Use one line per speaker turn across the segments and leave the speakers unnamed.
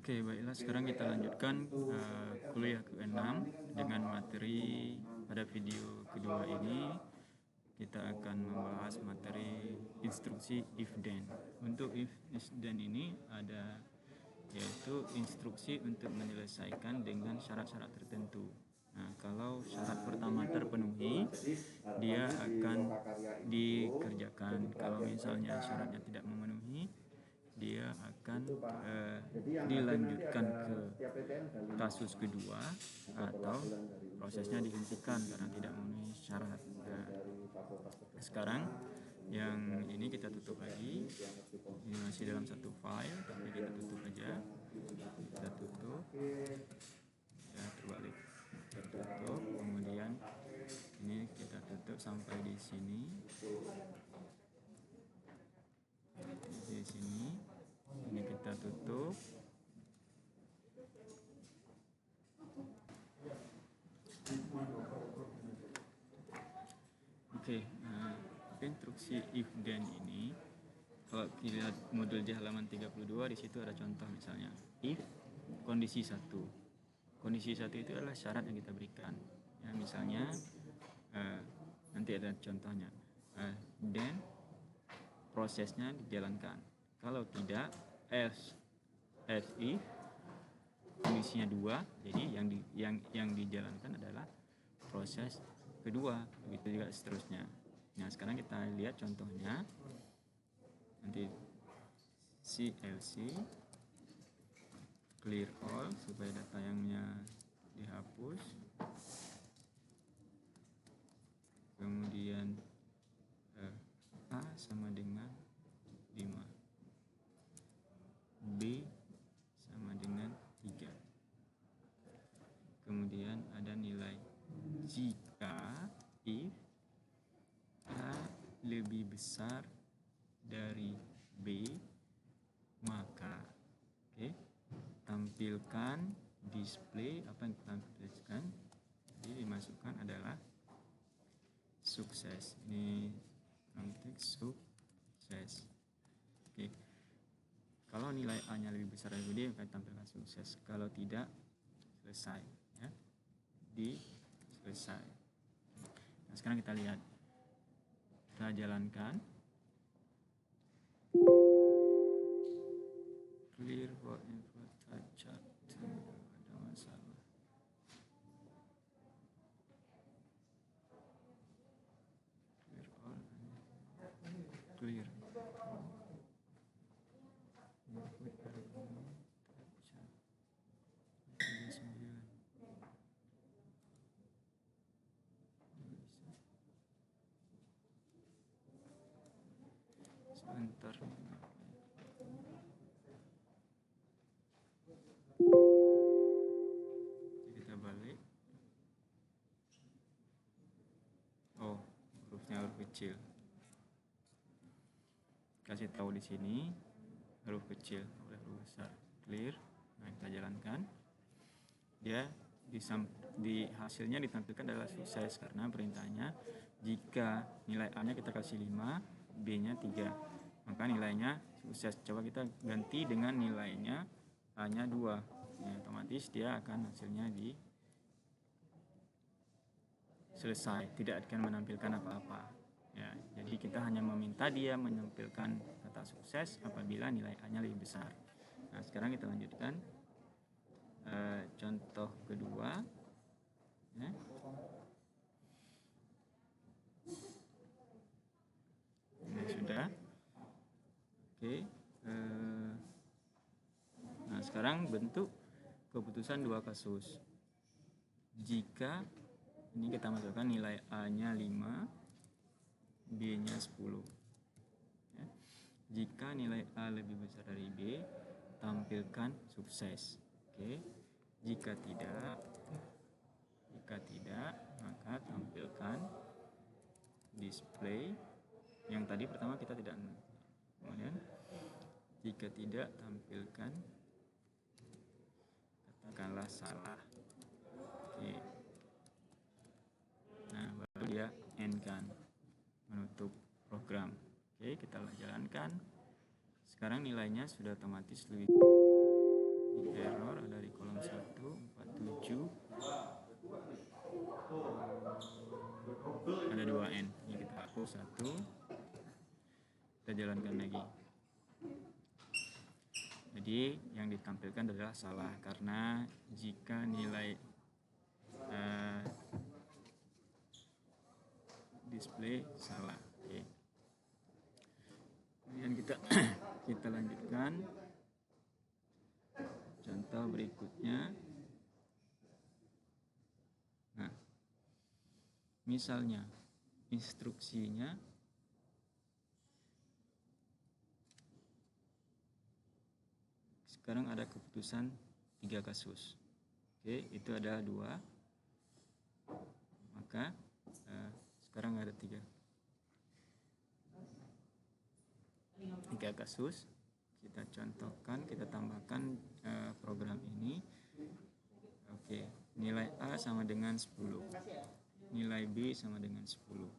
Oke, baiklah, sekarang kita lanjutkan kuliah ke-6 dengan materi. Pada video kedua ini kita akan membahas materi instruksi if then. Untuk if then ini ada yaitu instruksi untuk menyelesaikan dengan syarat-syarat tertentu. Nah, kalau syarat pertama terpenuhi, dia akan dikerjakan. Kalau misalnya syaratnya tidak memenuhi, dia akan dilanjutkan ke kasus kedua atau prosesnya dihentikan karena tidak memenuhi syarat. Nah, sekarang yang ini kita tutup lagi, ini masih dalam satu file tapi kita tutup aja, kita tutup ya, terbalik, tertutup, kemudian ini kita tutup sampai di sini, ini kita tutup. Oke, instruksi if then ini kalau kita lihat modul di halaman 32, di situ ada contoh misalnya if kondisi 1. Kondisi 1 itu adalah syarat yang kita berikan. Ya, misalnya nanti ada contohnya. Then prosesnya dijalankan. Kalau tidak, else if kondisinya 2, jadi yang dijalankan adalah proses kedua, begitu juga seterusnya. Nah, sekarang kita lihat contohnya. Nanti CLC clear all supaya data yangnya dihapus. Kemudian A sama dengan 5, B sama dengan 3. Kemudian ada nilai jika if A lebih besar dari B, maka tampilkan display apa yang kita tampilkan. Jadi dimasukkan adalah sukses. Ini nanti sukses. Kalau nilai A-nya lebih besar dari B, akan tampilkan sukses. Kalau tidak, selesai. Ya, selesai. Nah, sekarang kita lihat, kita jalankan. Clear for info chat, ada masalah. Clear all, clear. Sebentar. Kita balik. Oh, hurufnya huruf kecil. Kasih tahu di sini huruf kecil, oleh huruf besar. Clear. Nah, kita jalankan. Dia di hasilnya ditampilkan adalah sukses karena perintahnya jika nilai A-nya kita kasih 5, B-nya 3, maka nilainya sukses. Coba kita ganti dengan nilainya A-nya 2, ya, otomatis dia akan hasilnya selesai, tidak akan menampilkan apa-apa. Ya, jadi kita hanya meminta dia menampilkan kata sukses apabila nilai A-nya lebih besar. Nah, sekarang kita lanjutkan contoh kedua. Ya. Ini sudah. Oke. Nah, sekarang bentuk keputusan 2 kasus. Jika ini kita masukkan nilai A-nya 5, B-nya 10. Ya. Jika nilai A lebih besar dari B, tampilkan sukses. Jika tidak, maka tampilkan display. Yang tadi pertama kita tidak. Kemudian jika tidak, tampilkan katakanlah salah. Nah, baru dia end kan, menutup program. Kita jalankan. Sekarang nilainya sudah otomatis lebih. error ada di kolom 1, 47, ada 2N. Ini kita hapus 1, kita jalankan lagi. Jadi yang ditampilkan adalah salah karena jika nilai display salah. Oke. Kemudian kita lanjutkan contoh berikutnya. Nah, misalnya instruksinya sekarang ada keputusan 3 kasus. Oke, itu ada 2. Maka sekarang ada 3 kasus. Kita contohkan, kita tambahkan program ini. Oke, nilai A sama dengan 10, nilai B sama dengan 10.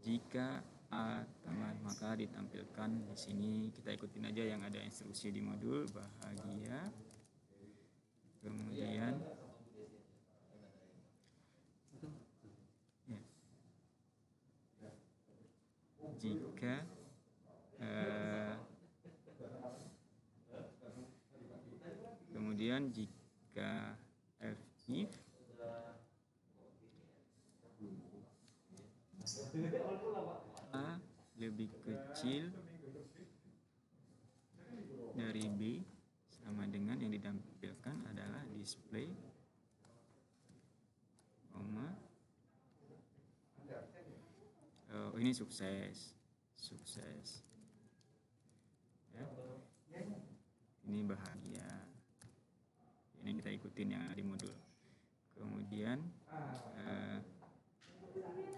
Jika A tambah, maka ditampilkan di sini. Kita ikutin aja yang ada instruksi di modul bahagia. Kemudian ya, jika kemudian jika if A lebih kecil dari B sama dengan yang ditampilkan adalah display koma. Oh, ini sukses ya. Ini bahagia. Ini kita ikutin yang ada di modul. Kemudian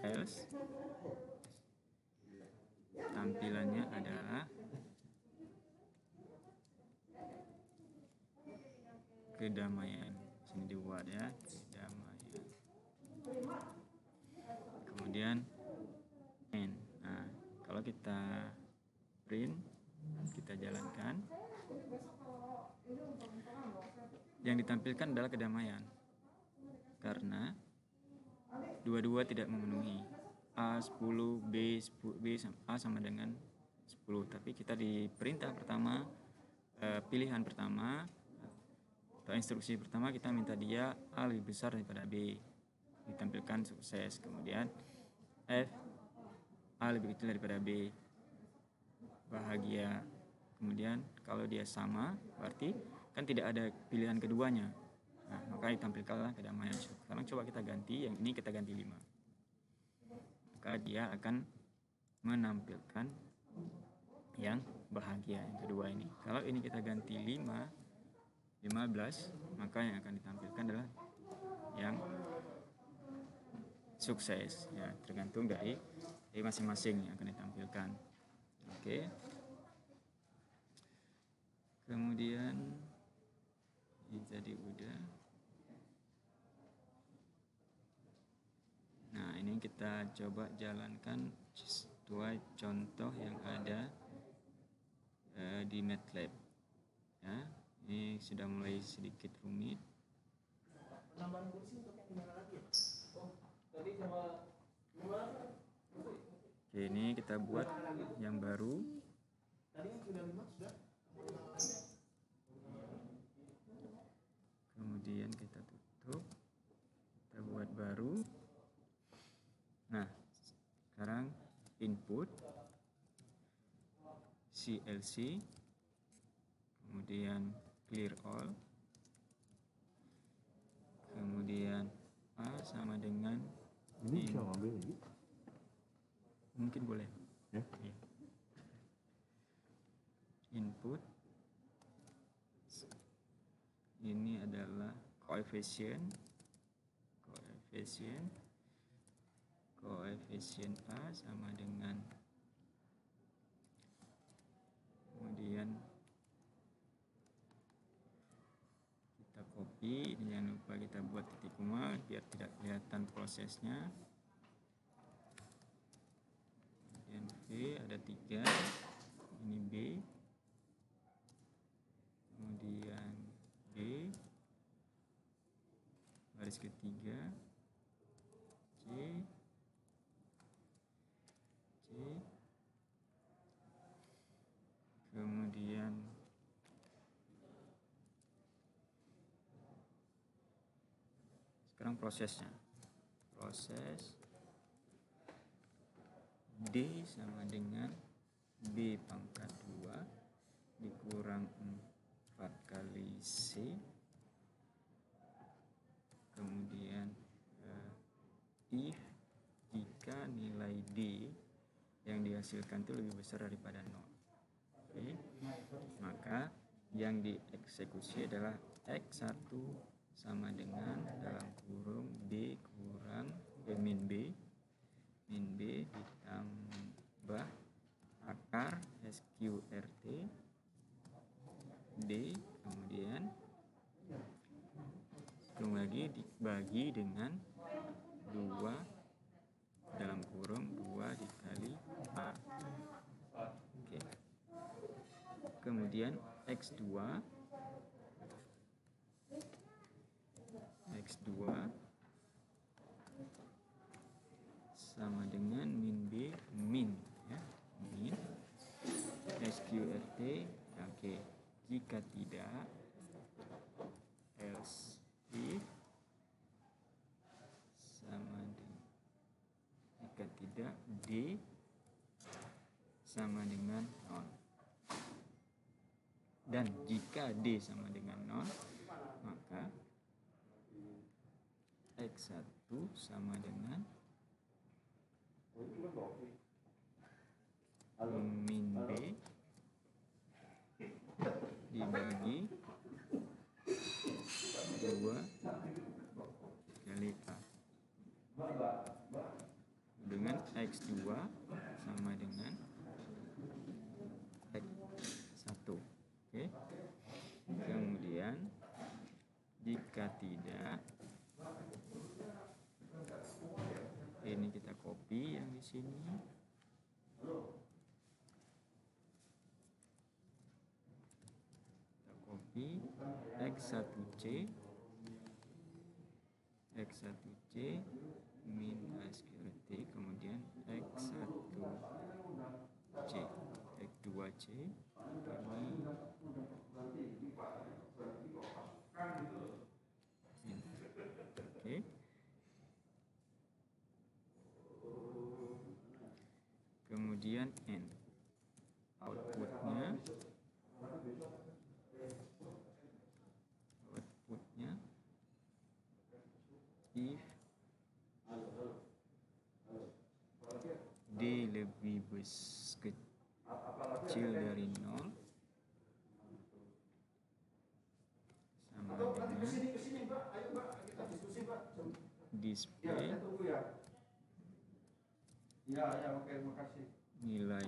else tampilannya adalah kedamaian. Sini dibuat ya, kedamaian. Kemudian n. Nah, kalau kita print, kita jalankan, yang ditampilkan adalah kedamaian karena dua-dua tidak memenuhi. A 10, B A sama dengan 10. Tapi kita di perintah pertama, pilihan pertama atau instruksi pertama, kita minta dia A lebih besar daripada B, ditampilkan sukses. Kemudian F, A lebih kecil daripada B, bahagia. Kemudian kalau dia sama, berarti kan tidak ada pilihan keduanya. Nah, maka ditampilkanlah kedamaian. Sekarang coba kita ganti, yang ini kita ganti 5. Maka dia akan menampilkan yang bahagia, yang kedua ini. Kalau ini kita ganti 15, maka yang akan ditampilkan adalah yang sukses. Ya, tergantung dari masing-masing yang akan ditampilkan. Oke. Kemudian ini jadi udah. Nah, ini kita coba jalankan sesuai contoh yang ada di MATLAB. Ya, ini sudah mulai sedikit rumit. Oke, ini kita buat yang baru. Kemudian kita tutup, kita buat baru. Nah, sekarang input CLC, kemudian clear all, kemudian A sama dengan
ini bisa ngambil lagi?
Mungkin boleh
ya?
Ya. Input ini adalah koefisien A sama dengan, kemudian kita copy, jangan lupa kita buat titik koma biar tidak kelihatan prosesnya. Kemudian V ada 3, ini B, kemudian B baris ketiga C kemudian sekarang prosesnya, proses D sama dengan B pangkat 2 dikurang 4 kali C, kemudian if jika nilai D yang dihasilkan itu lebih besar daripada 0. Oke. Maka yang dieksekusi adalah X1 sama dengan dalam kurung D kurang min B ditambah akar SQRT D, kemudian hitung lagi dibagi dengan 2 dalam kurung 2 dikali A. Oke. Kemudian X2 sama dengan min B min SQRT. Oke. Jika tidak, else if sama dengan, jika tidak D sama dengan 0. Dan jika D sama dengan 0, maka X1 sama dengan min B dibagi 2 kali A dengan X2 sama dengan X1. Oke. Kemudian jika tidak, ini kita copy yang di sini. Kita copy X1C min SQRT, kemudian X2C ini oke. Kemudian N outputnya if D lebih kecil dari 0 sama dengan display nilai